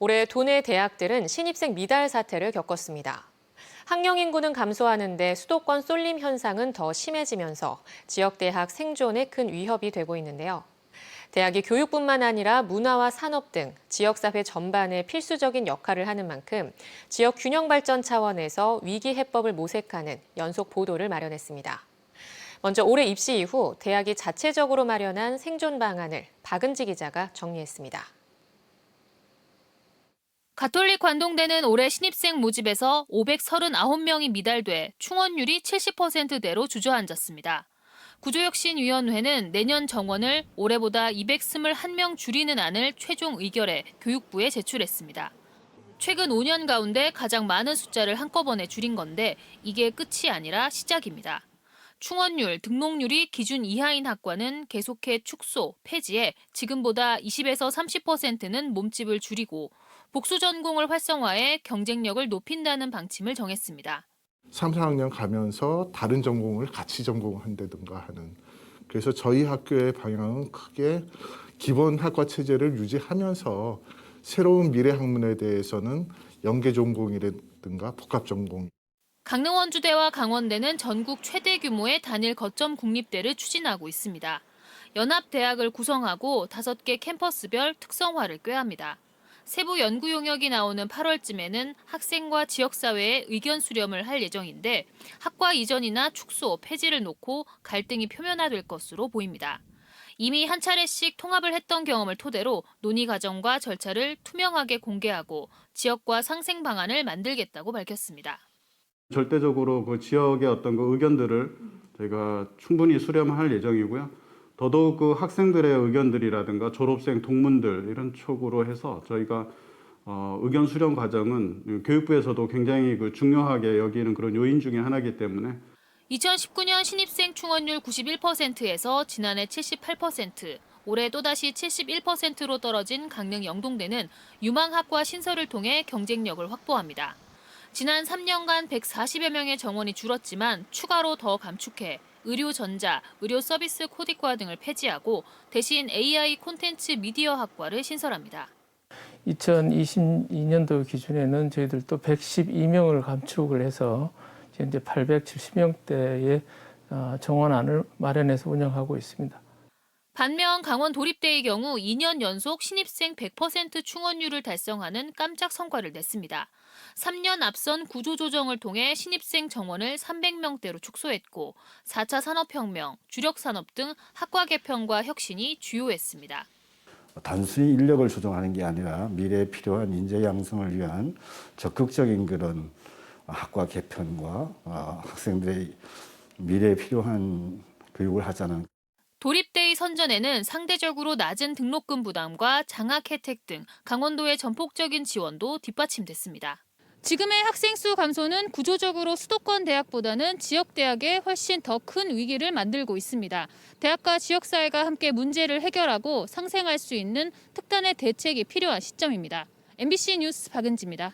올해 도내 대학들은 신입생 미달 사태를 겪었습니다. 학령 인구는 감소하는데 수도권 쏠림 현상은 더 심해지면서 지역대학 생존에 큰 위협이 되고 있는데요. 대학이 교육뿐만 아니라 문화와 산업 등 지역사회 전반에 필수적인 역할을 하는 만큼 지역 균형 발전 차원에서 위기 해법을 모색하는 연속 보도를 마련했습니다. 먼저 올해 입시 이후 대학이 자체적으로 마련한 생존 방안을 박은지 기자가 정리했습니다. 가톨릭 관동대는 올해 신입생 모집에서 539명이 미달돼 충원율이 70%대로 주저앉았습니다. 구조혁신위원회는 내년 정원을 올해보다 221명 줄이는 안을 최종 의결해 교육부에 제출했습니다. 최근 5년 가운데 가장 많은 숫자를 한꺼번에 줄인 건데 이게 끝이 아니라 시작입니다. 충원율, 등록률이 기준 이하인 학과는 계속해 축소, 폐지해 지금보다 20에서 30%는 몸집을 줄이고 복수 전공을 활성화해 경쟁력을 높인다는 방침을 정했습니다. 3, 4학년 가면서 다른 전공을 같이 전공한다든가 하는. 그래서 저희 학교의 방향은 크게 기본 학과 체제를 유지하면서 새로운 미래 학문에 대해서는 연계 전공이라든가 복합 전공. 강릉 원주대와 강원대는 전국 최대 규모의 단일 거점 국립대를 추진하고 있습니다. 연합대학을 구성하고 5개 캠퍼스별 특성화를 꾀합니다. 세부 연구 용역이 나오는 8월쯤에는 학생과 지역사회의 의견 수렴을 할 예정인데 학과 이전이나 축소, 폐지를 놓고 갈등이 표면화될 것으로 보입니다. 이미 한 차례씩 통합을 했던 경험을 토대로 논의 과정과 절차를 투명하게 공개하고 지역과 상생 방안을 만들겠다고 밝혔습니다. 절대적으로 그 지역의 어떤 그 의견들을 저희가 충분히 수렴할 예정이고요. 더더욱 그 학생들의 의견들이라든가 졸업생 동문들 이런 쪽으로 해서 저희가 의견 수렴 과정은 교육부에서도 굉장히 그 중요하게 여기는 그런 요인 중에 하나이기 때문에 2019년 신입생 충원율 91%에서 지난해 78%, 올해 또다시 71%로 떨어진 강릉 영동대는 유망학과 신설을 통해 경쟁력을 확보합니다. 지난 3년간 140여 명의 정원이 줄었지만 추가로 더 감축해 의료 전자, 의료 서비스 코디과 등을 폐지하고 대신 AI 콘텐츠 미디어 학과를 신설합니다. 2022년도 기준에는 저희들 또 112명을 감축을 해서 현재 870명대의 정원안을 마련해서 운영하고 있습니다. 반면 강원 도립대의 경우 2년 연속 신입생 100% 충원율을 달성하는 깜짝 성과를 냈습니다. 3년 앞선 구조조정을 통해 신입생 정원을 300명대로 축소했고 4차 산업혁명, 주력산업 등 학과 개편과 혁신이 주요했습니다. 단순히 인력을 조정하는 게 아니라 미래에 필요한 인재 양성을 위한 적극적인 그런 학과 개편과 학생들의 미래에 필요한 교육을 하자는. 도립대의 선전에는 상대적으로 낮은 등록금 부담과 장학 혜택 등 강원도의 전폭적인 지원도 뒷받침됐습니다. 지금의 학생 수 감소는 구조적으로 수도권 대학보다는 지역 대학에 훨씬 더 큰 위기를 만들고 있습니다. 대학과 지역사회가 함께 문제를 해결하고 상생할 수 있는 특단의 대책이 필요한 시점입니다. MBC 뉴스 박은지입니다.